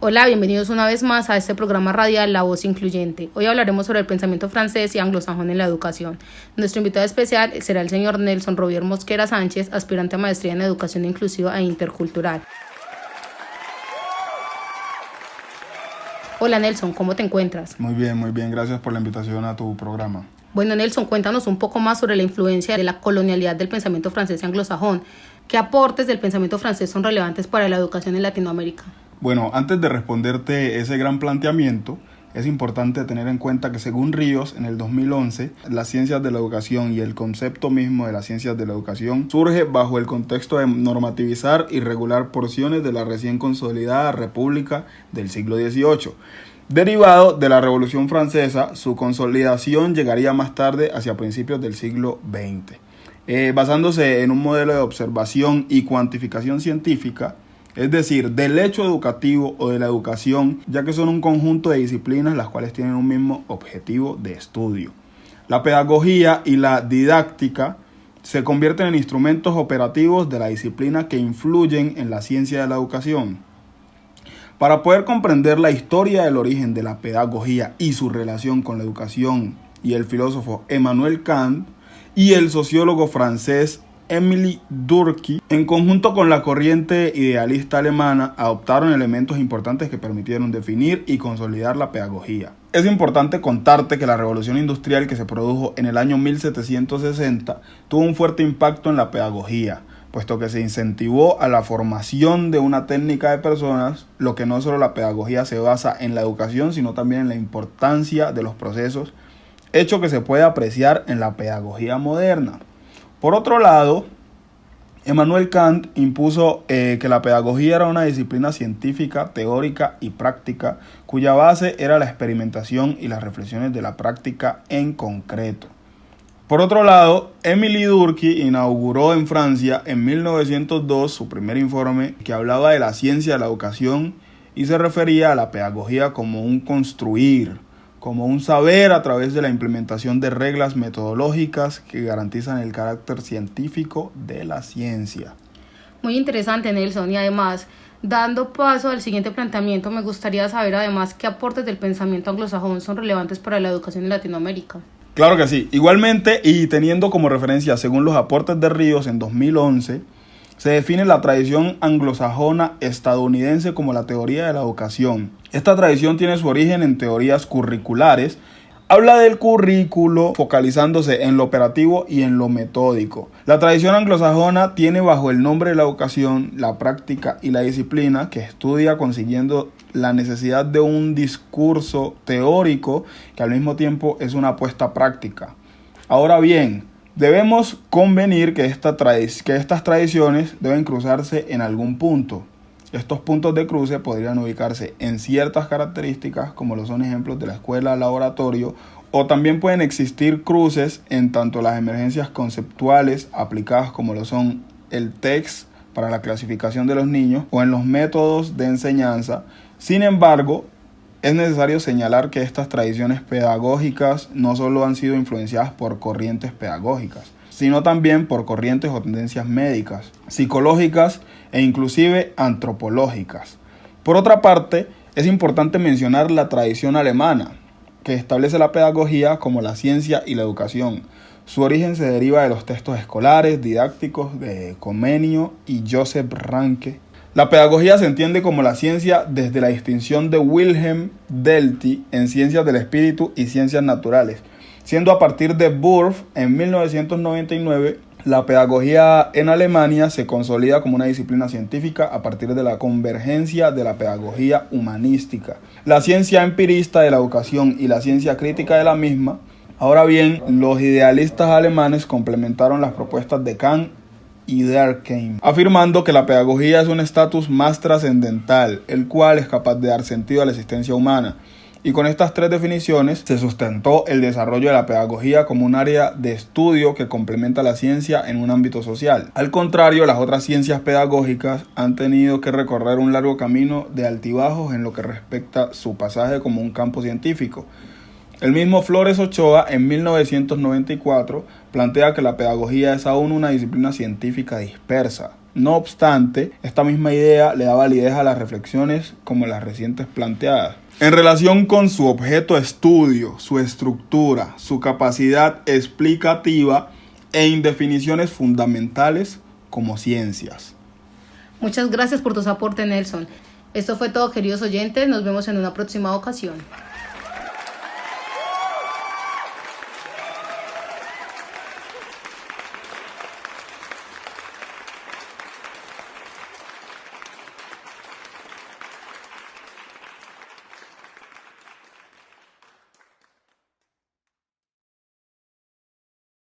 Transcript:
Hola, bienvenidos una vez más a este programa radial La Voz Incluyente. Hoy hablaremos sobre el pensamiento francés y anglosajón en la educación. Nuestro invitado especial será el señor Nelson Rovier Mosquera Sánchez, aspirante a maestría en educación inclusiva e intercultural. Hola Nelson, ¿cómo te encuentras? Muy bien, gracias por la invitación a tu programa. Bueno Nelson, cuéntanos un poco más sobre la influencia de la colonialidad del pensamiento francés y anglosajón. ¿Qué aportes del pensamiento francés son relevantes para la educación en Latinoamérica? Bueno, antes de responderte ese gran planteamiento, es importante tener en cuenta que según Ríos, en el 2011, las ciencias de la educación y el concepto mismo de las ciencias de la educación surge bajo el contexto de normativizar y regular porciones de la recién consolidada República del siglo XVIII. Derivado de la Revolución Francesa, su consolidación llegaría más tarde hacia principios del siglo XX. Basándose en un modelo de observación y cuantificación científica, es decir, del hecho educativo o de la educación, ya que son un conjunto de disciplinas las cuales tienen un mismo objetivo de estudio. La pedagogía y la didáctica se convierten en instrumentos operativos de la disciplina que influyen en la ciencia de la educación. Para poder comprender la historia del origen de la pedagogía y su relación con la educación y el filósofo Emmanuel Kant y el sociólogo francés Émile Durkheim, en conjunto con la corriente idealista alemana, adoptaron elementos importantes que permitieron definir y consolidar la pedagogía. Es importante contarte que la revolución industrial que se produjo en el año 1760 tuvo un fuerte impacto en la pedagogía, puesto que se incentivó a la formación de una técnica de personas, lo que no solo la pedagogía se basa en la educación, sino también en la importancia de los procesos, hecho que se puede apreciar en la pedagogía moderna. Por otro lado, Emmanuel Kant impuso que la pedagogía era una disciplina científica, teórica y práctica, cuya base era la experimentación y las reflexiones de la práctica en concreto. Por otro lado, Émile Durkheim inauguró en Francia en 1902 su primer informe que hablaba de la ciencia de la educación y se refería a la pedagogía como un construir, como un saber a través de la implementación de reglas metodológicas que garantizan el carácter científico de la ciencia. Muy interesante, Nelson, y además, dando paso al siguiente planteamiento, me gustaría saber además qué aportes del pensamiento anglosajón son relevantes para la educación en Latinoamérica. Claro que sí. Igualmente, y teniendo como referencia, según los aportes de Ríos en 2011, se define la tradición anglosajona estadounidense como la teoría de la educación. Esta tradición tiene su origen en teorías curriculares. Habla del currículo focalizándose en lo operativo y en lo metódico. La tradición anglosajona tiene bajo el nombre de la educación la práctica y la disciplina que estudia consiguiendo la necesidad de un discurso teórico que al mismo tiempo es una apuesta práctica. Ahora bien, debemos convenir que estas tradiciones deben cruzarse en algún punto. Estos puntos de cruce podrían ubicarse en ciertas características, como lo son ejemplos de la escuela-laboratorio, o también pueden existir cruces en tanto las emergencias conceptuales aplicadas como lo son el TECS para la clasificación de los niños o en los métodos de enseñanza. Sin embargo, es necesario señalar que estas tradiciones pedagógicas no solo han sido influenciadas por corrientes pedagógicas, sino también por corrientes o tendencias médicas, psicológicas e inclusive antropológicas. Por otra parte, es importante mencionar la tradición alemana, que establece la pedagogía como la ciencia y la educación. Su origen se deriva de los textos escolares, didácticos de Comenio y Joseph Ranke. La pedagogía se entiende como la ciencia desde la distinción de Wilhelm Dilthey en ciencias del espíritu y ciencias naturales, siendo a partir de Wurf en 1999 la pedagogía en Alemania se consolida como una disciplina científica a partir de la convergencia de la pedagogía humanística, la ciencia empirista de la educación y la ciencia crítica de la misma. Ahora bien, los idealistas alemanes complementaron las propuestas de Kant y Durkheim, afirmando que la pedagogía es un estatus más trascendental, el cual es capaz de dar sentido a la existencia humana. Y con estas tres definiciones se sustentó el desarrollo de la pedagogía como un área de estudio que complementa la ciencia en un ámbito social. Al contrario, las otras ciencias pedagógicas han tenido que recorrer un largo camino de altibajos en lo que respecta a su pasaje como un campo científico. El mismo Flores Ochoa, en 1994, plantea que la pedagogía es aún una disciplina científica dispersa, No obstante, esta misma idea le da validez a las reflexiones como las recientes planteadas. En relación con su objeto de estudio, su estructura, su capacidad explicativa e indefiniciones fundamentales como ciencias. Muchas gracias por tus aportes, Nelson. Esto fue todo, queridos oyentes. Nos vemos en una próxima ocasión.